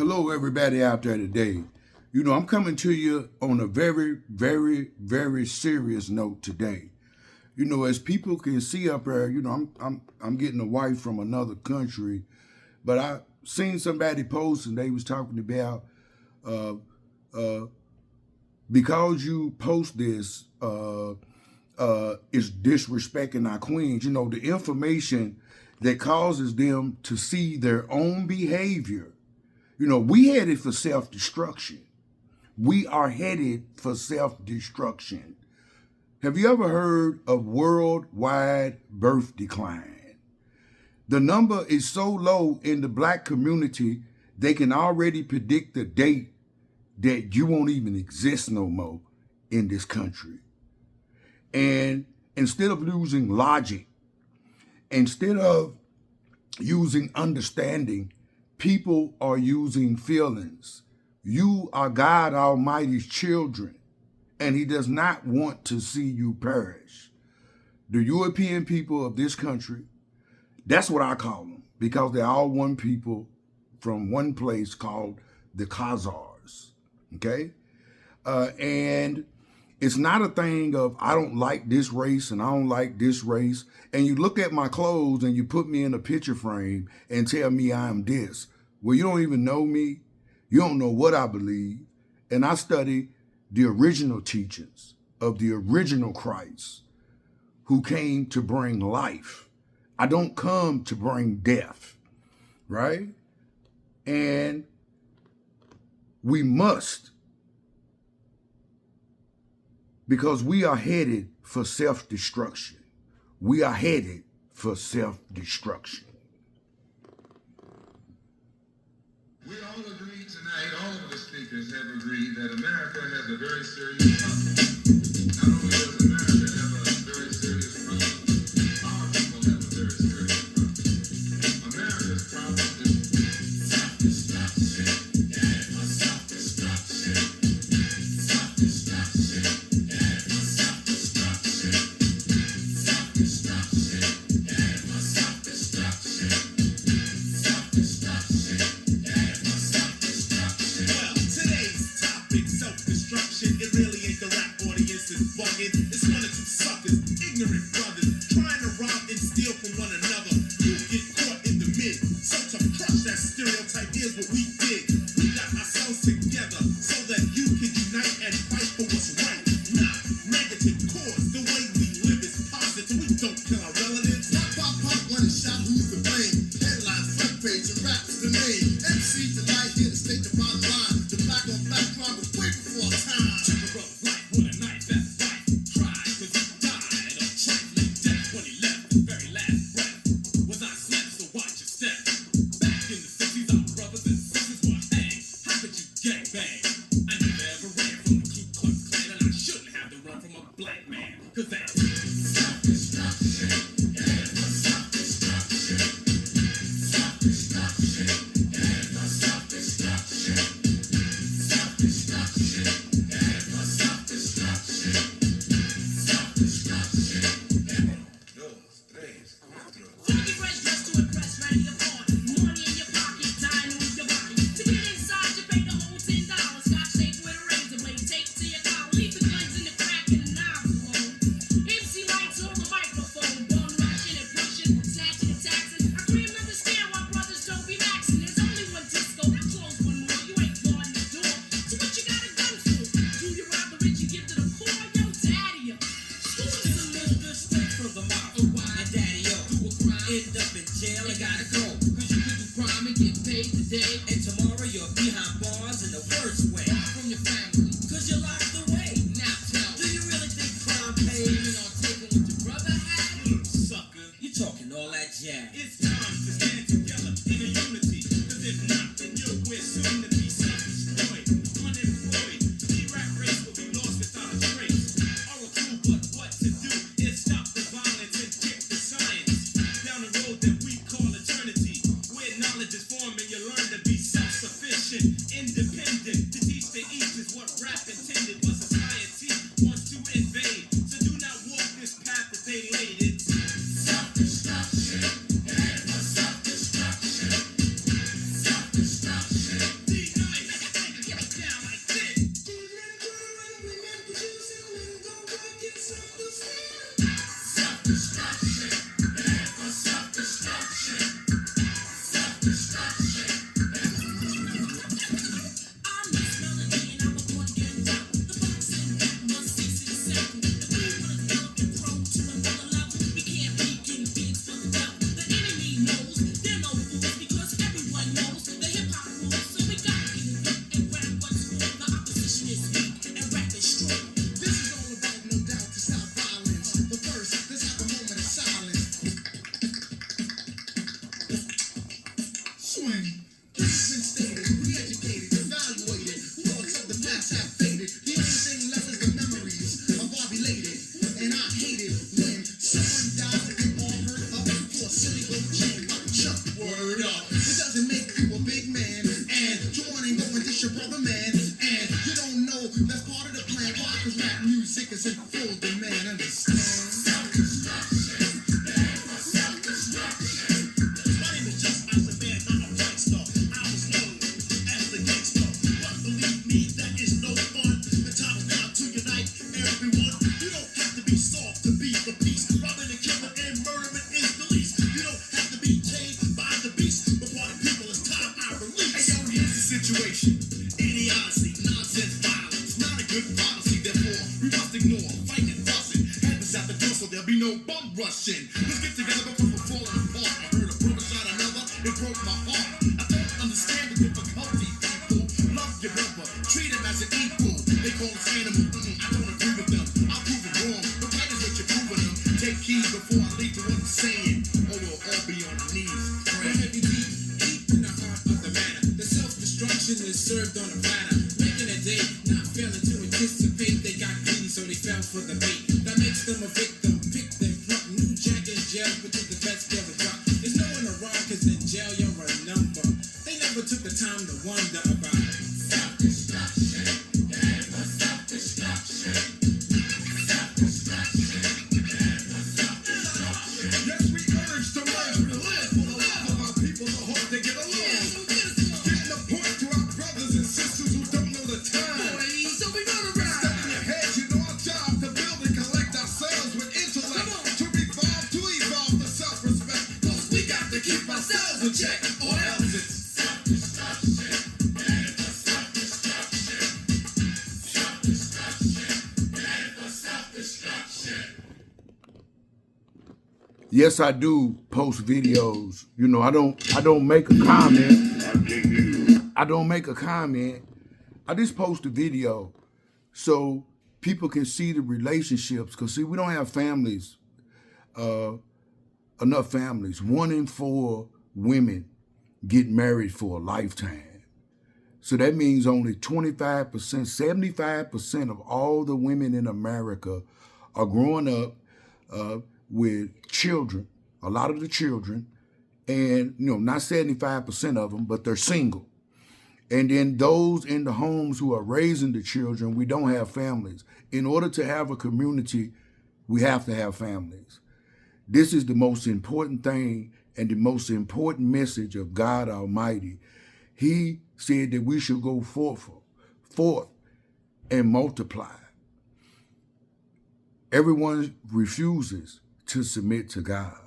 Hello, everybody out there today. I'm coming to you on a very, very, very serious note today. As people can see up there, I'm getting a wife from another country, but I seen somebody post and they was talking about uh, uh, because you post this is disrespecting our queens. The information that causes them to see their own behavior. We headed for self-destruction. We are headed for self-destruction. Have you ever heard of worldwide birth decline? The number is so low in the black community, they can already predict the date that you won't even exist no more in this country. And instead of using logic, instead of using understanding, people are using feelings. You are God Almighty's children, and He does not want to see you perish. The European people of this country, that's what I call them, because they're all one people from one place called the Khazars, okay? And it's not a thing of I don't like this race and I don't like this race. And you look at my clothes and you put me in a picture frame and tell me I'm this. Well, you don't even know me. You don't know what I believe. And I study the original teachings of the original Christ who came to bring life. I don't come to bring death, right? And we must, because we are headed for self-destruction. We are headed for self-destruction. We all agree tonight, all of the speakers have agreed that America has a very serious problem. Not only does America have a very serious problem, our people have a very serious problem. America's problem is self-destruction. Yeah, for self-destruction. Self-destruction. Yeah, for self-destruction. Self-destruction. Yeah, for self-destruction. Self-destruction. It really ain't the rap audience is bugging. It's one or two suckers, ignorant brothers, trying to rob and steal from one another. You get caught in the mid. So to crush that stereotype, here's what we did. We got ourselves together so that you can unite and fight for what's right. Not negative cause. The way we live is positive. We don't kill our relatives. Pop, pop, pop, one shot, who's to blame? Headline, front page, and rap's the name. MC Delight here to state the bottom line. The black on black crime was way before our time. Yes, I do post videos. You know, I don't make a comment. I don't make a comment. I just post a video so people can see the relationships. Because, see, we don't have families, enough families. 1 in 4 women get married for a lifetime. So that means only 25%, 75% of all the women in America are growing up with children, a lot of the children, and, you know, not 75% of them, but they're single. And then those in the homes who are raising the children, we don't have families. In order to have a community, we have to have families. This is the most important thing and the most important message of God Almighty. He said that we should go forth and multiply. Everyone refuses to submit to God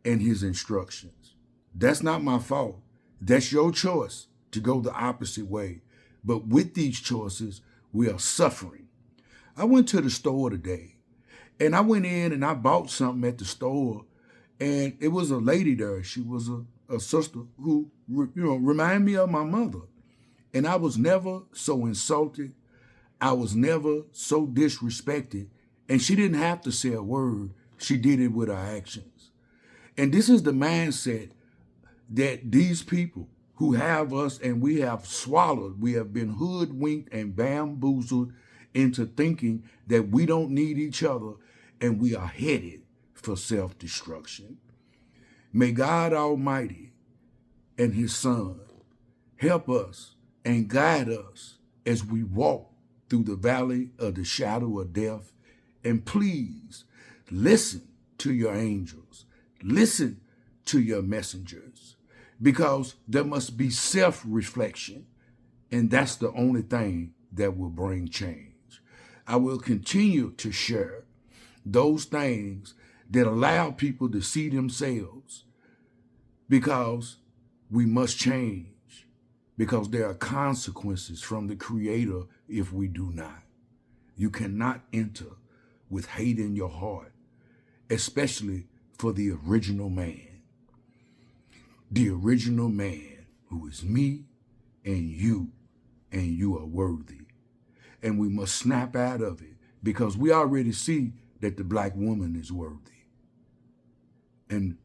and his instructions. That's not my fault. That's your choice to go the opposite way. But with these choices, we are suffering. I went to the store today, and I went in and I bought something at the store, and it was a lady there. She was a sister who, reminded me of my mother. And I was never so insulted. I was never so disrespected. And she didn't have to say a word. She did it with her actions. And this is the mindset that these people who have us and we have swallowed, we have been hoodwinked and bamboozled into thinking that we don't need each other and we are headed for self-destruction. May God Almighty and his Son help us and guide us as we walk through the valley of the shadow of death. And please listen to your angels. Listen to your messengers, because there must be self-reflection, and that's the only thing that will bring change. I will continue to share those things that allow people to see themselves, because we must change, because there are consequences from the Creator if we do not. You cannot enter with hate in your heart, especially for the original man. The original man who is me and you are worthy. And we must snap out of it, because we already see that the black woman is worthy. And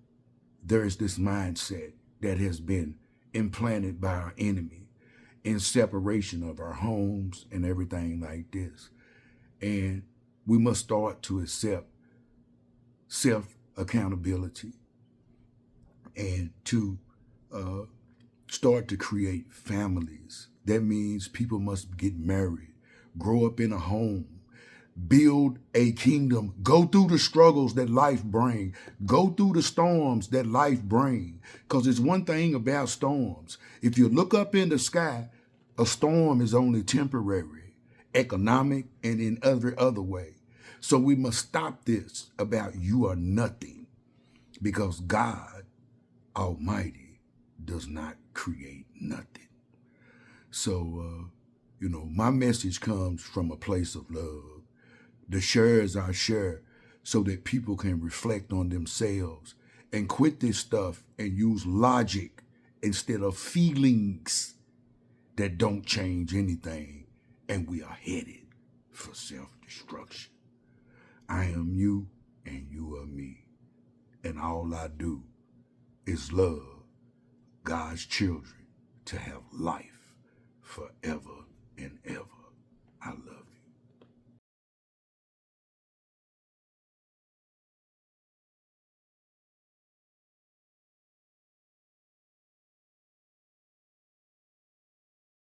there is this mindset that has been implanted by our enemy in separation of our homes and everything like this. And we must start to accept self-accountability and to start to create families. That means people must get married, grow up in a home, build a kingdom, go through the struggles that life brings, go through the storms that life brings. Because it's one thing about storms. If you look up in the sky, a storm is only temporary, economic, and in every other way. So we must stop this about you are nothing, because God Almighty does not create nothing. So, my message comes from a place of love. The share is our share, so that people can reflect on themselves and quit this stuff and use logic instead of feelings that don't change anything, and we are headed for self-destruction. I am you and you are me, and all I do is love God's children to have life forever and ever.